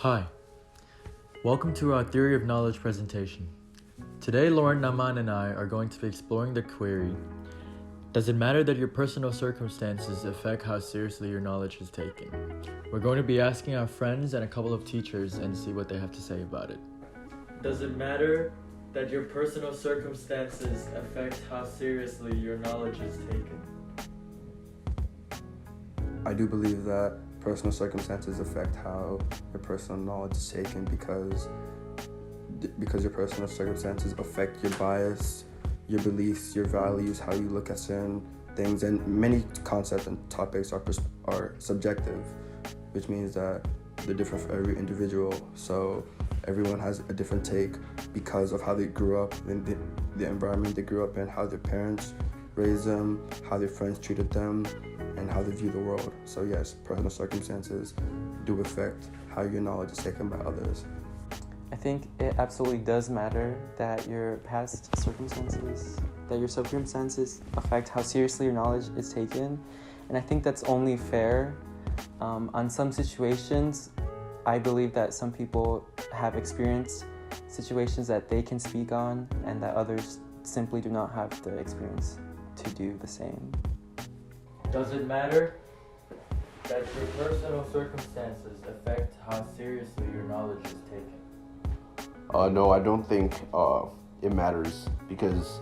Hi, welcome to our Theory of Knowledge presentation. Today, Laurent, Naman, and I are going to be exploring the query, does it matter that your personal circumstances affect how seriously your knowledge is taken? We're going to be asking our friends and a couple of teachers and see what they have to say about it. Does it matter that your personal circumstances affect how seriously your knowledge is taken? I do believe that personal circumstances affect how your personal knowledge is taken because your personal circumstances affect your bias, your beliefs, your values, how you look at certain things, and many concepts and topics are subjective, which means that they're different for every individual. So everyone has a different take because of how they grew up in the environment they grew up in, how their parents raised them, how their friends treated them, and how they view the world. So yes, personal circumstances do affect how your knowledge is taken by others. I think it absolutely does matter that your circumstances affect how seriously your knowledge is taken. And I think that's only fair. On some situations, I believe that some people have experienced situations that they can speak on and that others simply do not have the experience to do the same. Does it matter that your personal circumstances affect how seriously your knowledge is taken? No, I don't think it matters, because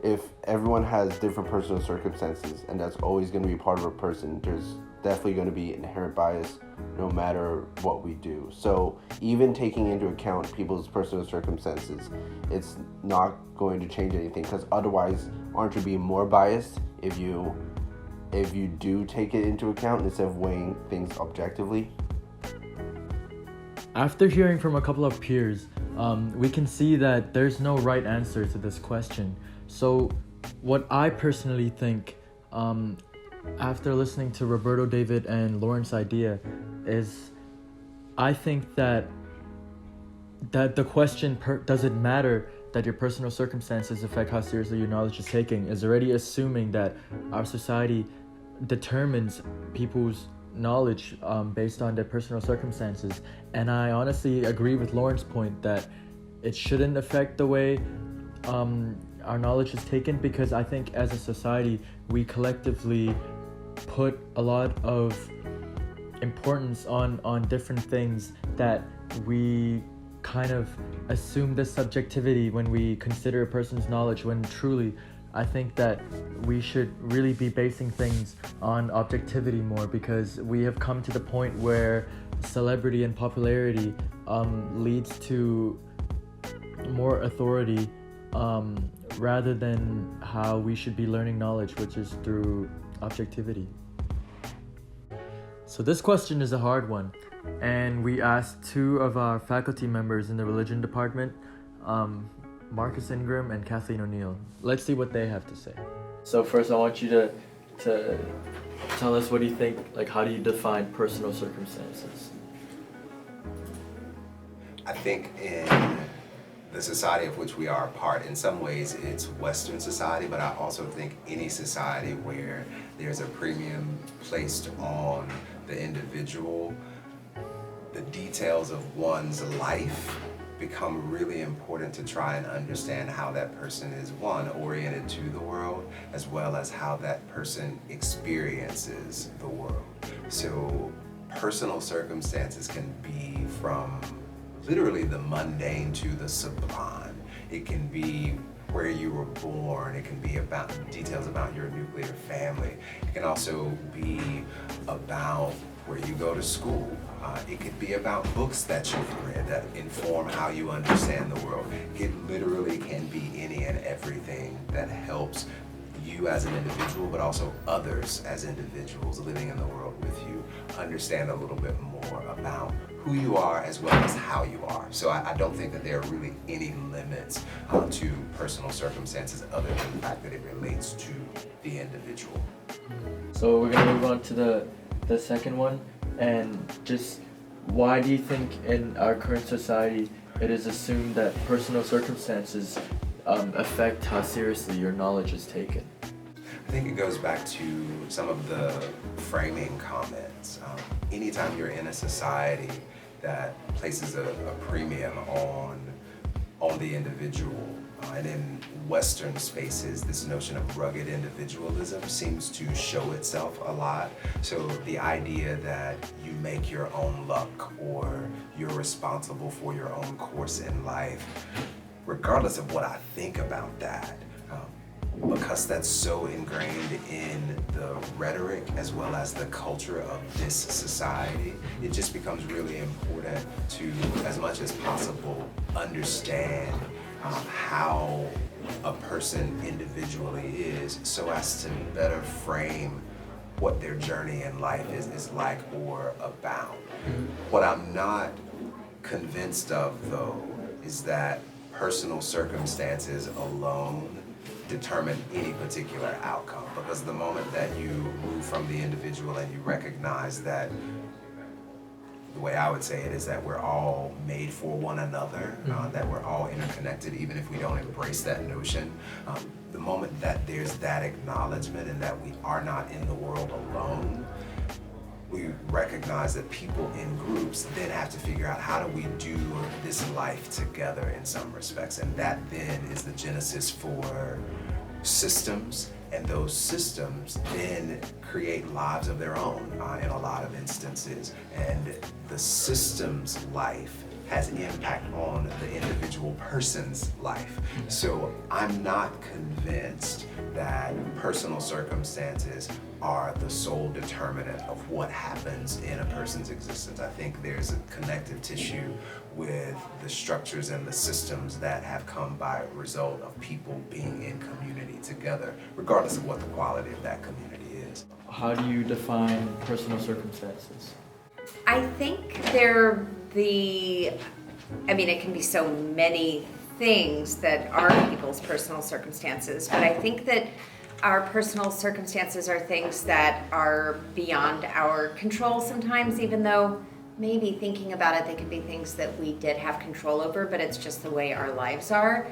if everyone has different personal circumstances and that's always going to be part of a person, there's definitely going to be inherent bias no matter what we do. So even taking into account people's personal circumstances, it's not going to change anything, because otherwise aren't you being more biased if you do take it into account instead of weighing things objectively? After hearing from a couple of peers, we can see that there's no right answer to this question. So what I personally think, after listening to Roberto, David, and Lauren's idea, is I think that the question, does it matter that your personal circumstances affect how seriously your knowledge is taken, is already assuming that our society determines people's knowledge based on their personal circumstances. And I honestly agree with Lauren's point that it shouldn't affect the way our knowledge is taken, because I think as a society we collectively put a lot of importance on different things that we kind of assume this subjectivity when we consider a person's knowledge, when truly I think that we should really be basing things on objectivity more, because we have come to the point where celebrity and popularity leads to more authority rather than how we should be learning knowledge, which is through objectivity. So this question is a hard one, and we asked two of our faculty members in the religion department, Marcus Ingram and Kathleen O'Neal. Let's see what they have to say. So first I want you to tell us, what do you think, like how do you define personal circumstances? I think in the society of which we are a part, in some ways it's Western society, but I also think any society where there's a premium placed on the individual, the details of one's life become really important to try and understand how that person is, one, oriented to the world, as well as how that person experiences the world. So personal circumstances can be from literally the mundane to the sublime. It can be where you were born. It can be about details about your nuclear family. It can also be about where you go to school. It could be about books that you've read that inform how you understand the world. It literally can be any and everything that helps you as an individual, but also others as individuals living in the world with you, understand a little bit more about who you are as well as how you are. So I don't think that there are really any limits to personal circumstances other than the fact that it relates to the individual. So we're gonna move on to the second one, and just why do you think in our current society it is assumed that personal circumstances affect how seriously your knowledge is taken? I think it goes back to some of the framing comments. Anytime you're in a society that places a premium on the individual. And in Western spaces, this notion of rugged individualism seems to show itself a lot. So the idea that you make your own luck or you're responsible for your own course in life, regardless of what I think about that, because that's so ingrained in the rhetoric as well as the culture of this society, it just becomes really important to, as much as possible, understand how a person individually is, so as to better frame what their journey in life is like or about. What I'm not convinced of, though, is that personal circumstances alone determine any particular outcome, because the moment that you move from the individual and you recognize that, the way I would say it is that we're all made for one another, that we're all interconnected, even if we don't embrace that notion. The moment that there's that acknowledgement and that we are not in the world alone, we recognize that people in groups then have to figure out, how do we do this life together in some respects? And that then is the genesis for systems, and those systems then create lives of their own in a lot of instances. And the system's life has impact on the individual person's life. So I'm not convinced that personal circumstances are the sole determinant of what happens in a person's existence. I think there's a connective tissue with the structures and the systems that have come by result of people being in community together, regardless of what the quality of that community is. How do you define personal circumstances? I think it can be so many things that are people's personal circumstances, but I think that our personal circumstances are things that are beyond our control sometimes, even though maybe thinking about it, they could be things that we did have control over, but it's just the way our lives are.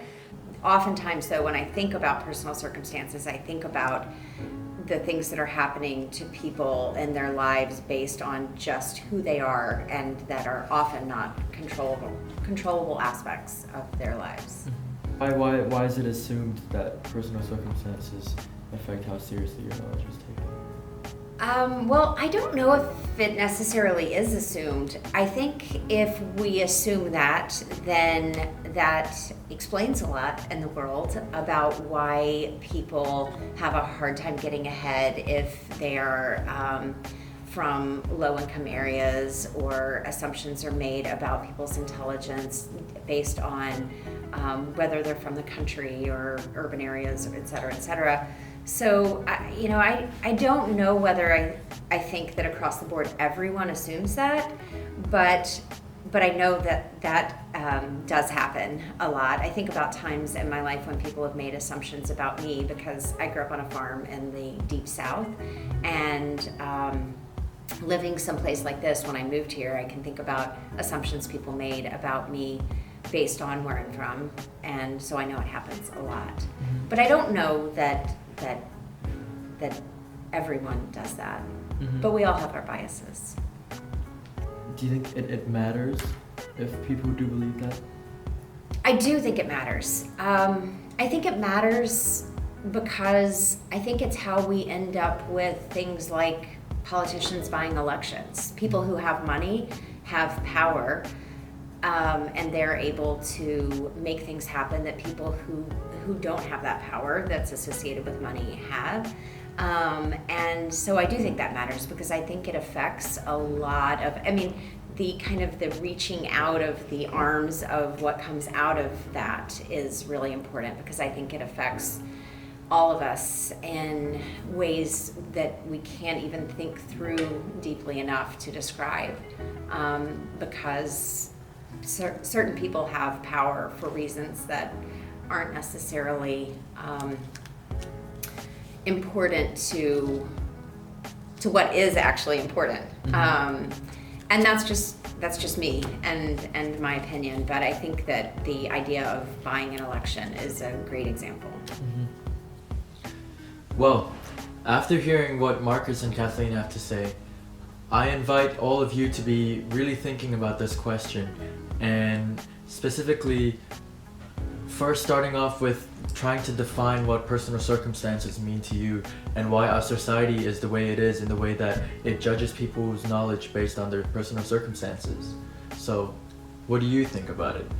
Oftentimes, though, when I think about personal circumstances, I think about the things that are happening to people in their lives based on just who they are, and that are often not controllable aspects of their lives. Why is it assumed that personal circumstances affect how seriously your knowledge is taken? Well, I don't know if it necessarily is assumed. I think if we assume that, then that explains a lot in the world about why people have a hard time getting ahead if they are from low-income areas, or assumptions are made about people's intelligence based on whether they're from the country or urban areas, et cetera, et cetera. So, I don't know whether I think that across the board everyone assumes that, but I know that does happen a lot. I think about times in my life when people have made assumptions about me, because I grew up on a farm in the deep South, and living someplace like this, when I moved here, I can think about assumptions people made about me based on where I'm from, and so I know it happens a lot. But I don't know that everyone does that. But we all have our biases. Do you think it matters if people do believe that? I do think it matters. I think it matters because I think it's how we end up with things like politicians buying elections. People who have money have power, and they're able to make things happen that people who don't have that power that's associated with money have. And so I do think that matters, because I think it affects a lot of, the reaching out of the arms of what comes out of that is really important, because I think it affects all of us in ways that we can't even think through deeply enough to describe, because certain people have power for reasons that aren't necessarily important to what is actually important. And that's just me and my opinion, but I think that the idea of buying an election is a great example. Well, after hearing what Marcus and Kathleen have to say, I invite all of you to be really thinking about this question, and specifically first starting off with trying to define what personal circumstances mean to you and why our society is the way it is in the way that it judges people's knowledge based on their personal circumstances. So, what do you think about it?